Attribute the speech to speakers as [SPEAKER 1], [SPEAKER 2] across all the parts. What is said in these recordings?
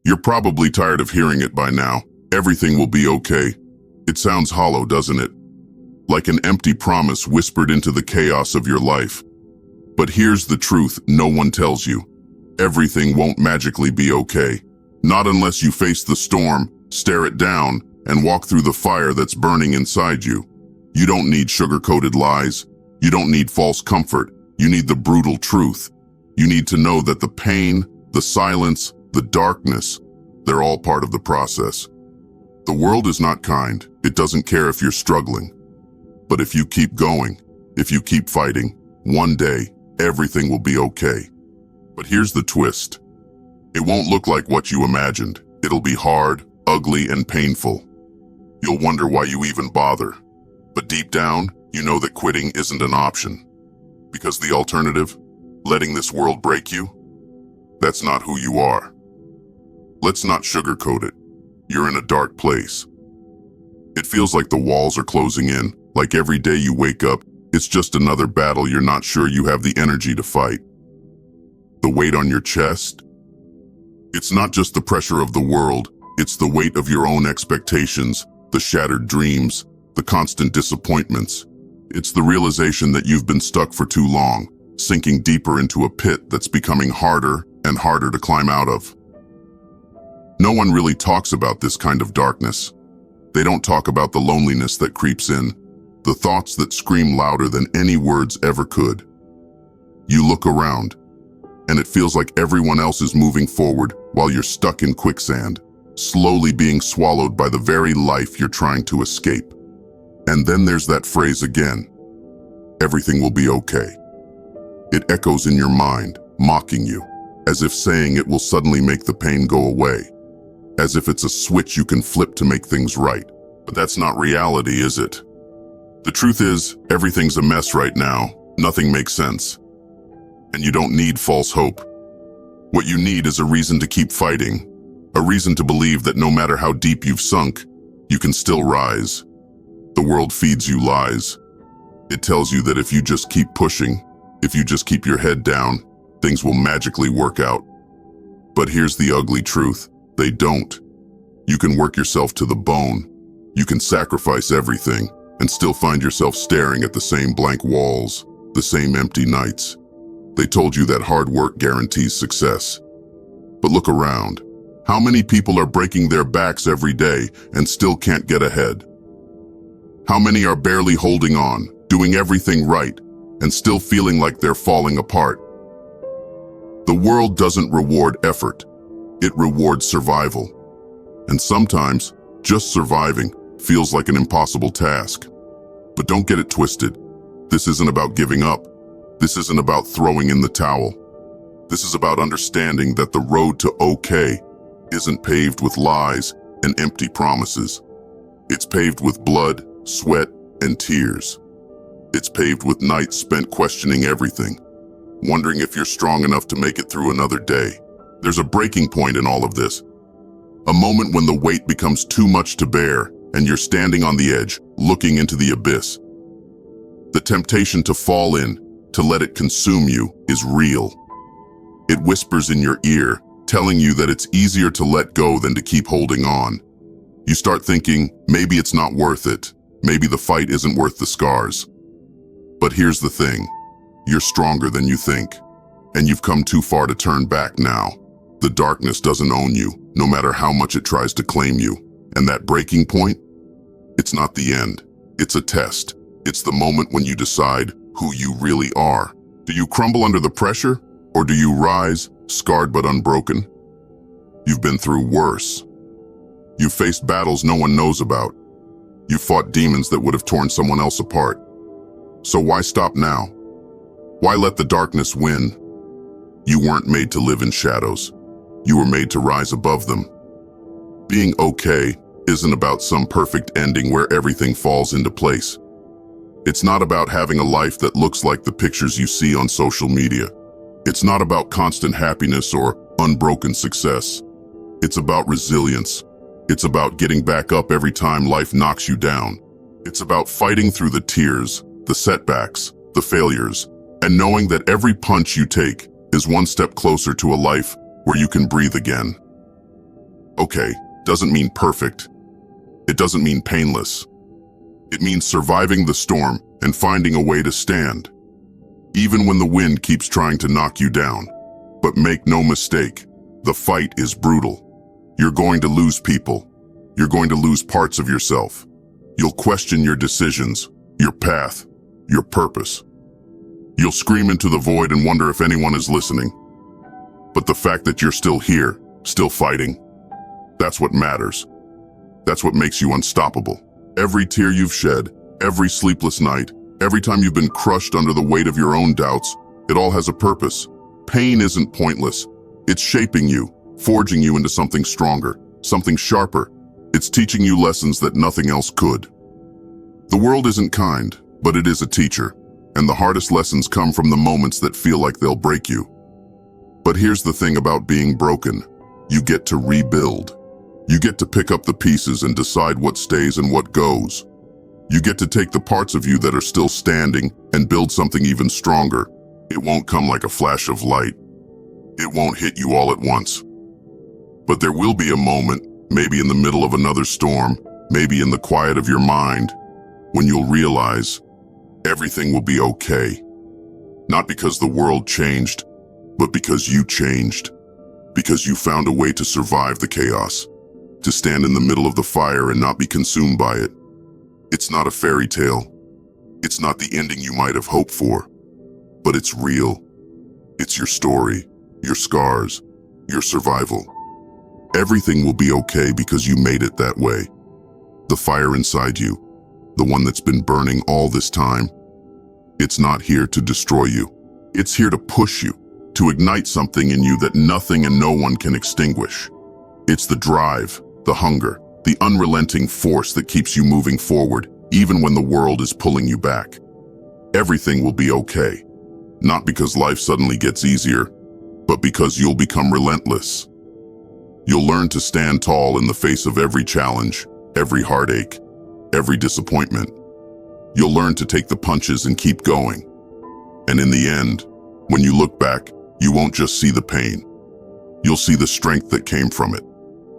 [SPEAKER 1] You're probably tired of hearing it by now. Everything will be okay. It sounds hollow, doesn't it? Like an empty promise whispered into the chaos of your life. But here's the truth no one tells you. Everything won't magically be okay. Not unless you face the storm, stare it down, and walk through the fire that's burning inside you. You don't need sugar-coated lies. You don't need false comfort. You need the brutal truth. You need to know that the pain, the silence, the darkness, they're all part of the process. The world is not kind. It doesn't care if you're struggling. But if you keep going, if you keep fighting, one day, everything will be okay. But here's the twist. It won't look like what you imagined. It'll be hard, ugly, and painful. You'll wonder why you even bother. But deep down, you know that quitting isn't an option. Because the alternative, letting this world break you, that's not who you are. Let's not sugarcoat it. You're in a dark place. It feels like the walls are closing in, like every day you wake up, it's just another battle you're not sure you have the energy to fight. The weight on your chest? It's not just the pressure of the world, it's the weight of your own expectations, the shattered dreams, the constant disappointments. It's the realization that you've been stuck for too long, sinking deeper into a pit that's becoming harder and harder to climb out of. No one really talks about this kind of darkness. They don't talk about the loneliness that creeps in, the thoughts that scream louder than any words ever could. You look around, and it feels like everyone else is moving forward while you're stuck in quicksand, slowly being swallowed by the very life you're trying to escape. And then there's that phrase again, everything will be okay. It echoes in your mind, mocking you, as if saying it will suddenly make the pain go away, as if it's a switch you can flip to make things right. But that's not reality, is it? The truth is, everything's a mess right now. Nothing makes sense. And you don't need false hope. What you need is a reason to keep fighting, a reason to believe that no matter how deep you've sunk, you can still rise. The world feeds you lies. It tells you that if you just keep pushing, if you just keep your head down, things will magically work out. But here's the ugly truth. They don't. You can work yourself to the bone. You can sacrifice everything and still find yourself staring at the same blank walls, the same empty nights. They told you that hard work guarantees success. But look around. How many people are breaking their backs every day and still can't get ahead? How many are barely holding on, doing everything right, and still feeling like they're falling apart? The world doesn't reward effort. It rewards survival. And sometimes, just surviving feels like an impossible task. But don't get it twisted. This isn't about giving up. This isn't about throwing in the towel. This is about understanding that the road to okay isn't paved with lies and empty promises. It's paved with blood, sweat, and tears. It's paved with nights spent questioning everything, wondering if you're strong enough to make it through another day. There's a breaking point in all of this. A moment when the weight becomes too much to bear and you're standing on the edge, looking into the abyss. The temptation to fall in, to let it consume you, is real. It whispers in your ear, telling you that it's easier to let go than to keep holding on. You start thinking, maybe it's not worth it. Maybe the fight isn't worth the scars. But here's the thing. You're stronger than you think, and you've come too far to turn back now. The darkness doesn't own you, no matter how much it tries to claim you. And that breaking point? It's not the end. It's a test. It's the moment when you decide who you really are. Do you crumble under the pressure, or do you rise, scarred but unbroken? You've been through worse. You've faced battles no one knows about. You've fought demons that would have torn someone else apart. So why stop now? Why let the darkness win? You weren't made to live in shadows. You were made to rise above them. Being okay isn't about some perfect ending where everything falls into place. It's not about having a life that looks like the pictures you see on social media. It's not about constant happiness or unbroken success. It's about resilience. It's about getting back up every time life knocks you down. It's about fighting through the tears, the setbacks, the failures, and knowing that every punch you take is one step closer to a life where you can breathe again. Okay, doesn't mean perfect. It doesn't mean painless. It means surviving the storm and finding a way to stand, even when the wind keeps trying to knock you down. But make no mistake, the fight is brutal. You're going to lose people. You're going to lose parts of yourself. You'll question your decisions, your path, your purpose. You'll scream into the void and wonder if anyone is listening. But the fact that you're still here, still fighting, that's what matters. That's what makes you unstoppable. Every tear you've shed, every sleepless night, every time you've been crushed under the weight of your own doubts, it all has a purpose. Pain isn't pointless. It's shaping you, forging you into something stronger, something sharper. It's teaching you lessons that nothing else could. The world isn't kind, but it is a teacher, and the hardest lessons come from the moments that feel like they'll break you. But here's the thing about being broken. You get to rebuild. You get to pick up the pieces and decide what stays and what goes. You get to take the parts of you that are still standing and build something even stronger. It won't come like a flash of light. It won't hit you all at once. But there will be a moment, maybe in the middle of another storm, maybe in the quiet of your mind, when you'll realize everything will be okay. Not because the world changed, but because you changed. Because you found a way to survive the chaos, to stand in the middle of the fire and not be consumed by it. It's not a fairy tale. It's not the ending you might have hoped for, but it's real. It's your story, your scars, your survival. Everything will be okay because you made it that way. The fire inside you, the one that's been burning all this time, it's not here to destroy you. It's here to push you, to ignite something in you that nothing and no one can extinguish. It's the drive, the hunger, the unrelenting force that keeps you moving forward, even when the world is pulling you back. Everything will be okay, not because life suddenly gets easier, but because you'll become relentless. You'll learn to stand tall in the face of every challenge, every heartache, every disappointment. You'll learn to take the punches and keep going. And in the end, when you look back, you won't just see the pain. You'll see the strength that came from it.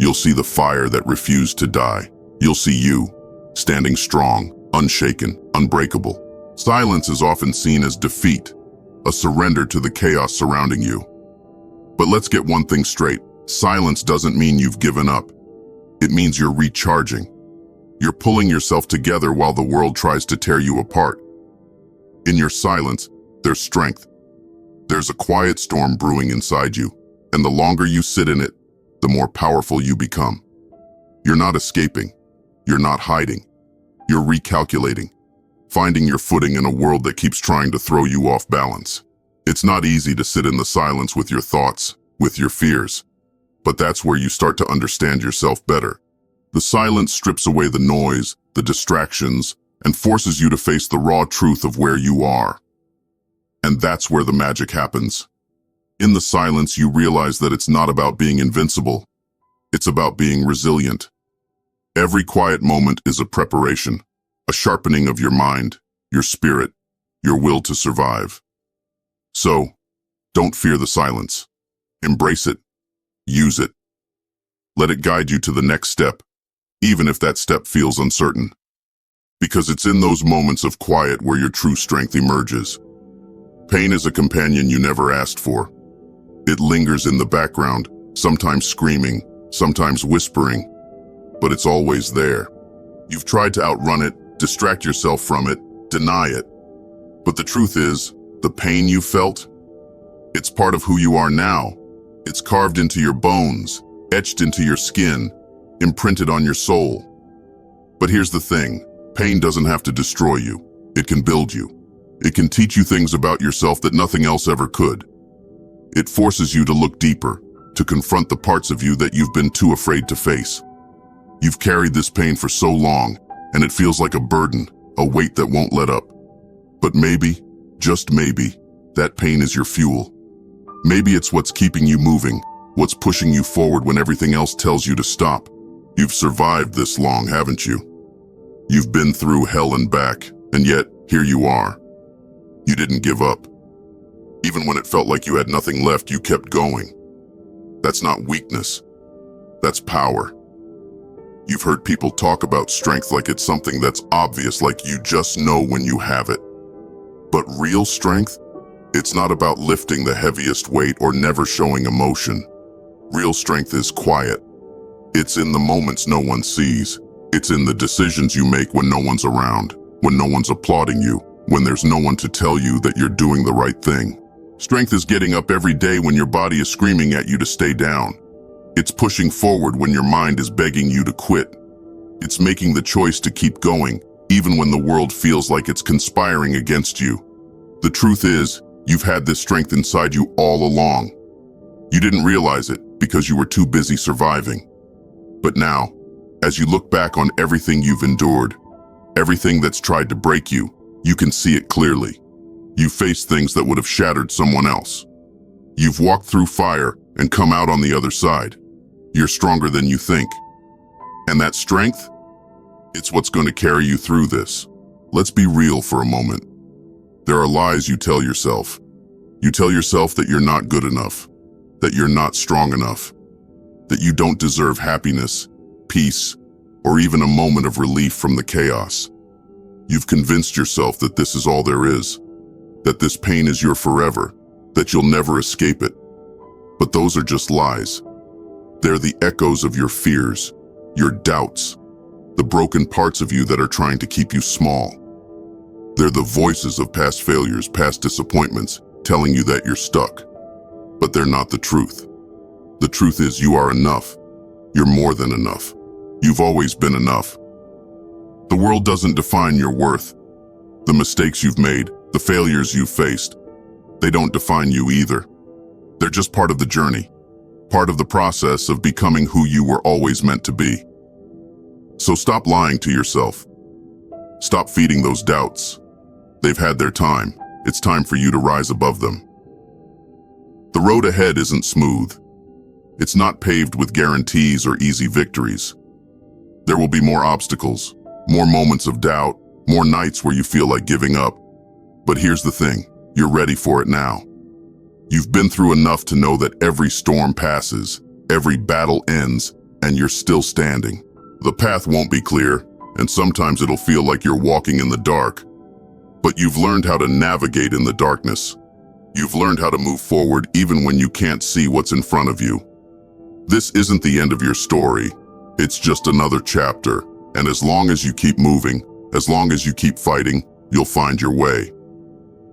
[SPEAKER 1] You'll see the fire that refused to die. You'll see you, standing strong, unshaken, unbreakable. Silence is often seen as defeat, a surrender to the chaos surrounding you. But let's get one thing straight. Silence doesn't mean you've given up. It means you're recharging. You're pulling yourself together while the world tries to tear you apart. In your silence, there's strength. There's a quiet storm brewing inside you, and the longer you sit in it, the more powerful you become. You're not escaping. You're not hiding. You're recalculating, finding your footing in a world that keeps trying to throw you off balance. It's not easy to sit in the silence with your thoughts, with your fears, but that's where you start to understand yourself better. The silence strips away the noise, the distractions, and forces you to face the raw truth of where you are. And that's where the magic happens. In the silence, you realize that it's not about being invincible. It's about being resilient. Every quiet moment is a preparation, a sharpening of your mind, your spirit, your will to survive. So, don't fear the silence. Embrace it. Use it. Let it guide you to the next step, even if that step feels uncertain. Because it's in those moments of quiet where your true strength emerges. Pain is a companion you never asked for. It lingers in the background, sometimes screaming, sometimes whispering, but it's always there. You've tried to outrun it, distract yourself from it, deny it. But the truth is, the pain you felt, it's part of who you are now. It's carved into your bones, etched into your skin, imprinted on your soul. But here's the thing, pain doesn't have to destroy you. It can build you. It can teach you things about yourself that nothing else ever could. It forces you to look deeper, to confront the parts of you that you've been too afraid to face. You've carried this pain for so long, and it feels like a burden, a weight that won't let up. But maybe, just maybe, that pain is your fuel. Maybe it's what's keeping you moving, what's pushing you forward when everything else tells you to stop. You've survived this long, haven't you? You've been through hell and back, and yet, here you are. You didn't give up. Even when it felt like you had nothing left, you kept going. That's not weakness. That's power. You've heard people talk about strength like it's something that's obvious, like you just know when you have it. But real strength? It's not about lifting the heaviest weight or never showing emotion. Real strength is quiet. It's in the moments no one sees. It's in the decisions you make when no one's around, when no one's applauding you, when there's no one to tell you that you're doing the right thing. Strength is getting up every day when your body is screaming at you to stay down. It's pushing forward when your mind is begging you to quit. It's making the choice to keep going, even when the world feels like it's conspiring against you. The truth is, you've had this strength inside you all along. You didn't realize it because you were too busy surviving. But now, as you look back on everything you've endured, everything that's tried to break you, you can see it clearly. You've faced things that would have shattered someone else. You've walked through fire and come out on the other side. You're stronger than you think. And that strength? It's what's going to carry you through this. Let's be real for a moment. There are lies you tell yourself. You tell yourself that you're not good enough, that you're not strong enough, that you don't deserve happiness, peace, or even a moment of relief from the chaos. You've convinced yourself that this is all there is, that this pain is your forever, that you'll never escape it. But those are just lies. They're the echoes of your fears, your doubts, the broken parts of you that are trying to keep you small. They're the voices of past failures, past disappointments, telling you that you're stuck. But they're not the truth. The truth is you are enough. You're more than enough. You've always been enough. The world doesn't define your worth. The mistakes you've made, the failures you've faced, they don't define you either. They're just part of the journey, part of the process of becoming who you were always meant to be. So stop lying to yourself. Stop feeding those doubts. They've had their time. It's time for you to rise above them. The road ahead isn't smooth. It's not paved with guarantees or easy victories. There will be more obstacles, more moments of doubt, more nights where you feel like giving up. But here's the thing, you're ready for it now. You've been through enough to know that every storm passes, every battle ends, and you're still standing. The path won't be clear, and sometimes it'll feel like you're walking in the dark. But you've learned how to navigate in the darkness. You've learned how to move forward even when you can't see what's in front of you. This isn't the end of your story. It's just another chapter. And as long as you keep moving, as long as you keep fighting, you'll find your way.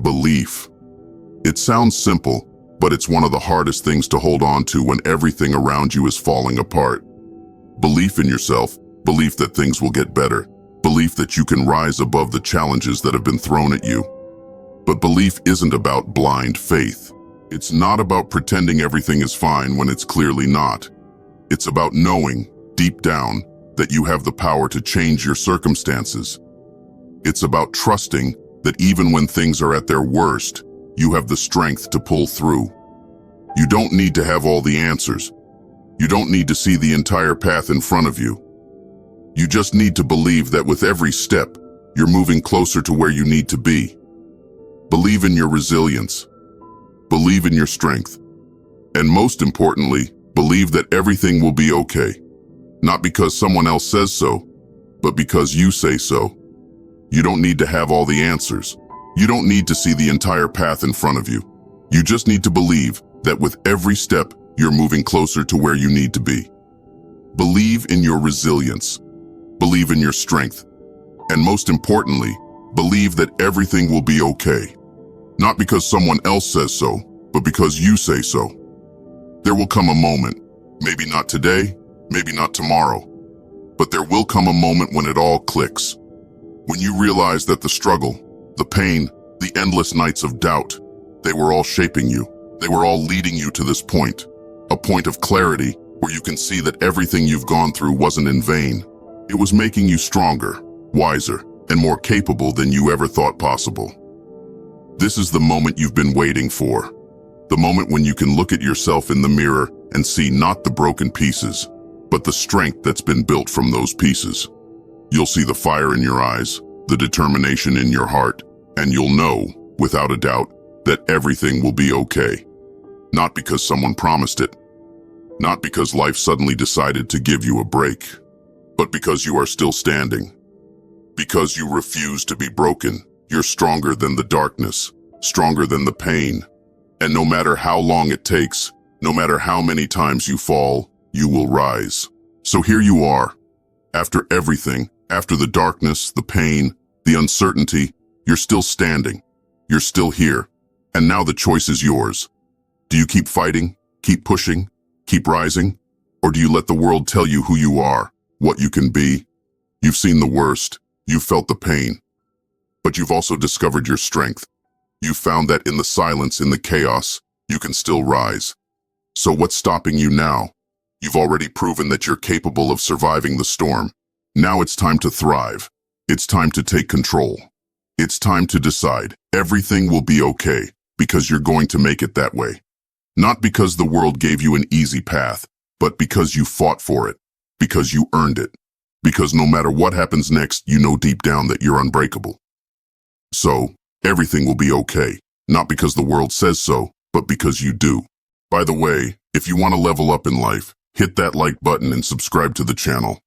[SPEAKER 1] Belief. It sounds simple, but it's one of the hardest things to hold on to when everything around you is falling apart. Belief in yourself, belief that things will get better, belief that you can rise above the challenges that have been thrown at you. But belief isn't about blind faith. It's not about pretending everything is fine when it's clearly not. It's about knowing, deep down, that you have the power to change your circumstances. It's about trusting that even when things are at their worst, you have the strength to pull through. You don't need to have all the answers. You don't need to see the entire path in front of you. You just need to believe that with every step, you're moving closer to where you need to be. Believe in your resilience. Believe in your strength. And most importantly, believe that everything will be okay. Not because someone else says so, but because you say so. You don't need to have all the answers. You don't need to see the entire path in front of you. You just need to believe that with every step, you're moving closer to where you need to be. Believe in your resilience. Believe in your strength. And most importantly, believe that everything will be okay. Not because someone else says so, but because you say so. There will come a moment, maybe not today, maybe not tomorrow, but there will come a moment when it all clicks. When you realize that the struggle, the pain, the endless nights of doubt, they were all shaping you. They were all leading you to this point, a point of clarity where you can see that everything you've gone through wasn't in vain. It was making you stronger, wiser, and more capable than you ever thought possible. This is the moment you've been waiting for. The moment when you can look at yourself in the mirror and see not the broken pieces, but the strength that's been built from those pieces. You'll see the fire in your eyes, the determination in your heart, and you'll know, without a doubt, that everything will be okay. Not because someone promised it, Not because life suddenly decided to give you a break, but because you are still standing. Because you refuse to be broken. You're stronger than the darkness, stronger than the pain. And no matter how long it takes, no matter how many times you fall, you will rise. So here you are. After everything, after the darkness, the pain, the uncertainty, you're still standing. You're still here. And now the choice is yours. Do you keep fighting, keep pushing, keep rising? Or do you let the world tell you who you are, what you can be? You've seen the worst. You've felt the pain. But you've also discovered your strength. You've found that in the silence, in the chaos, you can still rise. So what's stopping you now? You've already proven that you're capable of surviving the storm. Now it's time to thrive. It's time to take control. It's time to decide everything will be okay because you're going to make it that way. Not because the world gave you an easy path, but because you fought for it, because you earned it, because no matter what happens next, you know deep down that you're unbreakable. So, everything will be okay, not because the world says so, but because you do. By the way, if you want to level up in life, hit that like button and subscribe to the channel.